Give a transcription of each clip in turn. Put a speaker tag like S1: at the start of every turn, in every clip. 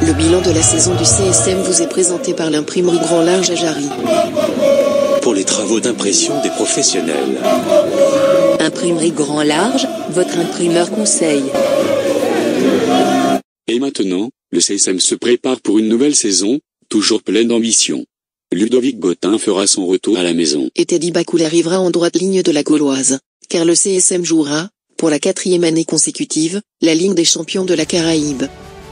S1: Le bilan de la saison du CSM vous est présenté par l'imprimerie Grand Large à Jarry.
S2: Pour les travaux d'impression des professionnels.
S1: Imprimerie Grand Large, votre imprimeur conseil.
S2: Et maintenant, le CSM se prépare pour une nouvelle saison, toujours pleine d'ambition. Ludovic Gautin fera son retour à la maison.
S1: Et Teddy Bakoul arrivera en droite ligne de la Gauloise, car le CSM jouera, pour la 4e année consécutive, la Ligue des champions de la Caraïbe.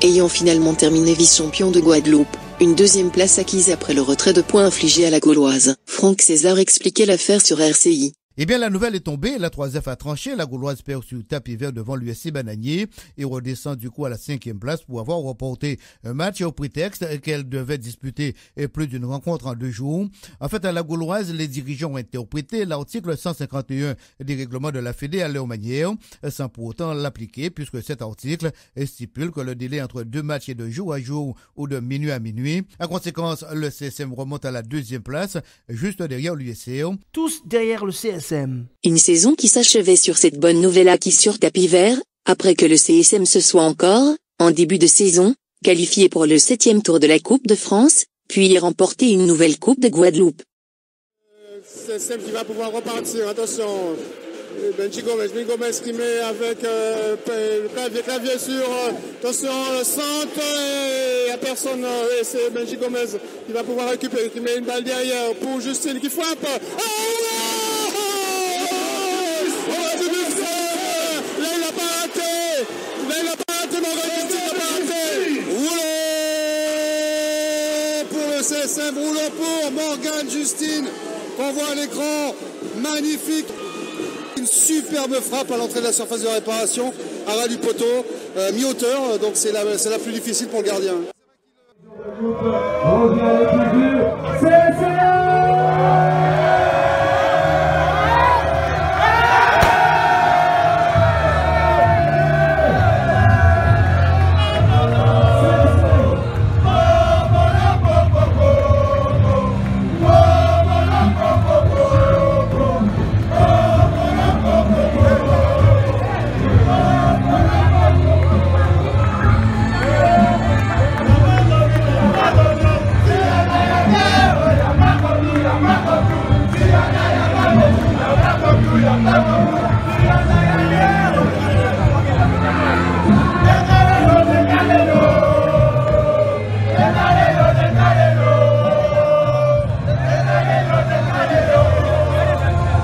S1: Ayant finalement terminé vice-champion de Guadeloupe, une 2e place acquise après le retrait de points infligé à la Gauloise. Franck César expliquait l'affaire sur RCI.
S3: Eh bien, la nouvelle est tombée, la 3F a tranché, la Gauloise perd sur tapis vert devant l'USC Bananier et redescend du coup à la 5e place pour avoir remporté un match au prétexte qu'elle devait disputer plus d'une rencontre en 2 jours. En fait, à la Gauloise, les dirigeants ont interprété l'article 151 des règlements de la Fédé à leur manière, sans pour autant l'appliquer, puisque cet article stipule que le délai entre 2 matchs est de jour à jour ou de minuit à minuit. En conséquence, le CSM remonte à la 2e place, juste derrière l'USC.
S4: Tous derrière le CSM.
S1: Une saison qui s'achevait sur cette bonne nouvelle acquise sur tapis vert, après que le CSM se soit encore, en début de saison, qualifié pour le 7e tour de la Coupe de France, puis remporté une nouvelle Coupe de Guadeloupe.
S5: CSM qui va pouvoir repartir, attention. Benji Gomez qui met avec le clavier sur, attention, le centre, et il n'y a personne, et c'est Benji Gomez qui va pouvoir récupérer, qui met une balle derrière pour Justine qui frappe. CSM roulant pour Morgane Justine, qu'on voit à l'écran, magnifique. Une superbe frappe à l'entrée de la surface de réparation, à ras du poteau, mi-hauteur, donc c'est la plus difficile pour le gardien.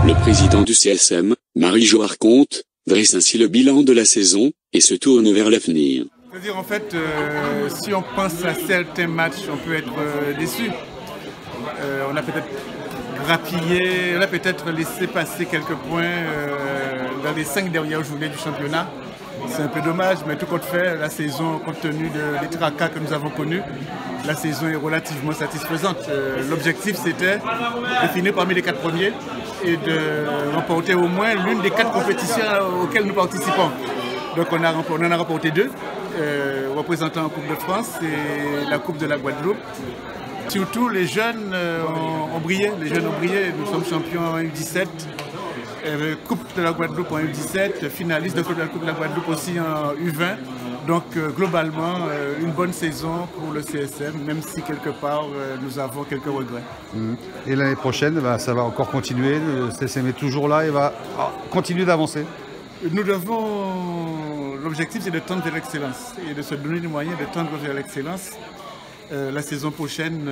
S2: Le président du CSM, Marie-Jo Arconte, dresse ainsi le bilan de la saison et se tourne vers l'avenir.
S6: C'est-à-dire en fait, si on pense à certains matchs, on peut être déçu. On a peut-être grappillé, on a peut-être laissé passer quelques points dans les 5 dernières journées du championnat. C'est un peu dommage, mais tout compte fait, la saison, compte tenu des tracas que nous avons connus, la saison est relativement satisfaisante. L'objectif, c'était de finir parmi les 4 premiers et de remporter au moins l'une des 4 compétitions auxquelles nous participons. Donc on en a remporté 2, représentant la Coupe de France et la Coupe de la Guadeloupe. Surtout les jeunes ont brillé, nous sommes champions en U17. Coupe de la Guadeloupe en U17, finaliste de la Coupe de la Guadeloupe aussi en U20. Donc globalement, une bonne saison pour le CSM, même si quelque part nous avons quelques regrets.
S7: Et l'année prochaine, ça va encore continuer, le CSM est toujours là et va continuer d'avancer.
S6: L'objectif c'est de tendre vers l'excellence et de se donner les moyens de tendre vers l'excellence. La saison prochaine,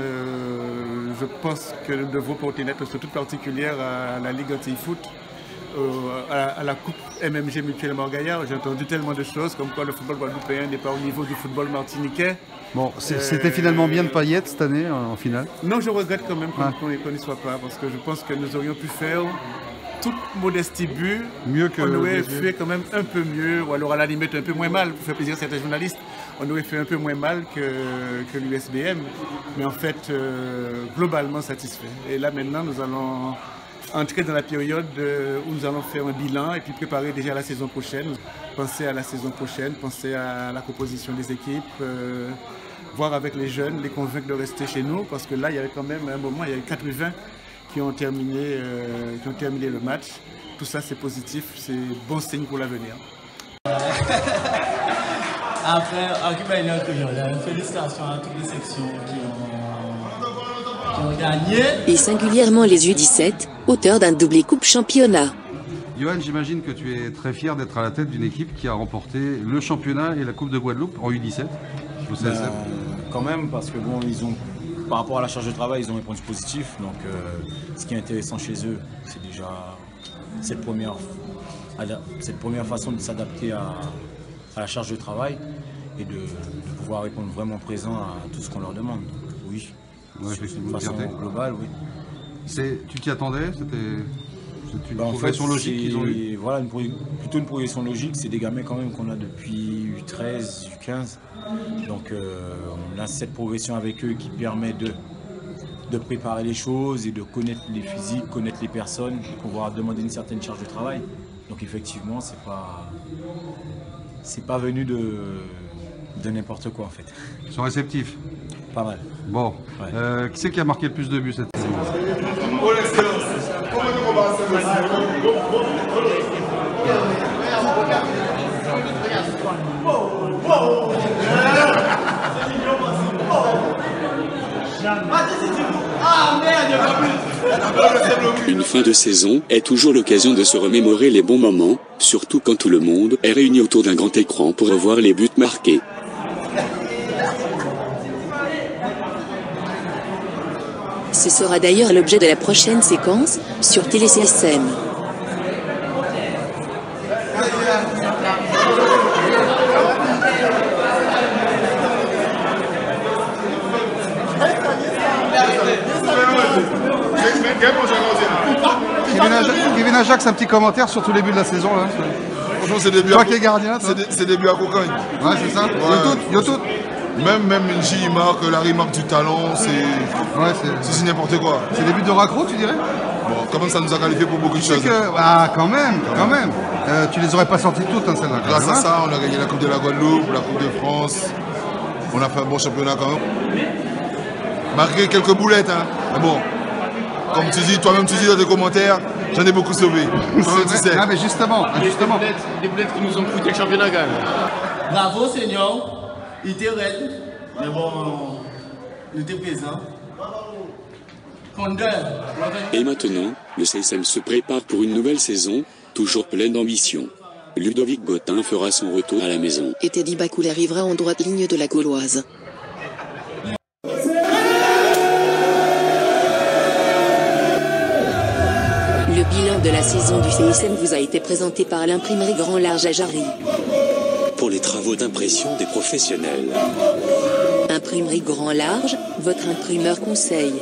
S6: je pense que nous devrons porter une attention toute particulière à la Ligue anti-foot, à la Coupe MMG Mutuelle Morgaillard. J'ai entendu tellement de choses, comme quoi le football guadeloupéen n'est pas au niveau du football martiniquais.
S7: Bon, c'était finalement bien de Payet cette année en finale.
S6: Non, je regrette quand même qu'on n'y soit pas, parce que je pense que nous aurions pu faire toute modestie but,
S7: mieux que
S6: on aurait fait quand même un peu mieux, ou alors à la limite un peu moins mal, pour faire plaisir à certains journalistes, on aurait fait un peu moins mal que l'USBM, mais en fait, globalement satisfait. Et là maintenant, nous allons entrer dans la période où nous allons faire un bilan et puis préparer déjà la saison prochaine. Penser à la saison prochaine, penser à la composition des équipes, voir avec les jeunes, les convaincre de rester chez nous, parce que là, il y avait quand même un moment, il y avait 4 U20 qui ont terminé le match. Tout ça, c'est positif, c'est bon signe pour l'avenir.
S8: Après, félicitations à toutes les sections qui ont gagné.
S1: Et singulièrement les U17, auteurs d'un doublé coupe championnat.
S7: Johan, j'imagine que tu es très fier d'être à la tête d'une équipe qui a remporté le championnat et la Coupe de Guadeloupe en U17 au CSM.
S9: Quand même, parce que bon, par rapport à la charge de travail, ils ont répondu positif. Donc, ce qui est intéressant chez eux, c'est déjà cette première façon de s'adapter à la charge de travail et de pouvoir répondre vraiment présent à tout ce qu'on leur demande. Donc, oui, de façon globale, oui.
S7: Tu t'y attendais? C'était une progression logique qu'ils ont eu?
S9: Voilà, plutôt une progression logique. C'est des gamins quand même qu'on a depuis U13, U15. Donc on a cette progression avec eux qui permet de préparer les choses et de connaître les physiques, connaître les personnes, pouvoir demander une certaine charge de travail. Donc effectivement, c'est pas venu de n'importe quoi en fait.
S7: Ils sont réceptifs?
S9: Pas mal.
S7: Bon, ouais. Qui c'est qui a marqué le plus de buts cette saison?
S2: Une fin de saison est toujours l'occasion de se remémorer les bons moments, surtout quand tout le monde est réuni autour d'un grand écran pour revoir les buts marqués.
S1: Ce sera d'ailleurs l'objet de la prochaine séquence sur Télé-CSM.
S7: Kevin Ajax, un petit commentaire sur tous les buts de la saison là.
S10: Franchement, c'est des buts.
S7: Toi qui es gardien,
S10: c'est des buts à cocagne.
S7: Ouais, c'est ça. Yo tout.
S10: Même Nji il marque, Larry marque du talent, c'est n'importe quoi.
S7: C'est des buts de raccro, tu dirais?
S10: Bon, quand même, ça nous a qualifié pour beaucoup de choses.
S7: Quand même. Tu les aurais pas sorties toutes, hein, celle-là.
S10: Grâce à ça, on a gagné la Coupe de la Guadeloupe, la Coupe de France. On a fait un bon championnat quand même. Marqué quelques boulettes, hein. Mais bon, comme tu dis, toi-même tu dis dans tes commentaires, j'en ai beaucoup sauvé.
S7: Ah, mais justement.
S11: Des boulettes qui nous ont coûté le championnat quand même.
S8: Bravo, Seigneur. Il était raide, mais bon, il était présent.
S2: Et maintenant, le CSM se prépare pour une nouvelle saison, toujours pleine d'ambition. Ludovic Bottin fera son retour à la maison.
S1: Et Teddy Bakoul arrivera en droite ligne de la Gauloise. Le bilan de la saison du CSM vous a été présenté par l'imprimerie Grand Large à Jarry.
S12: Pour les travaux d'impression des professionnels.
S1: Imprimerie Grand Large, votre imprimeur conseil.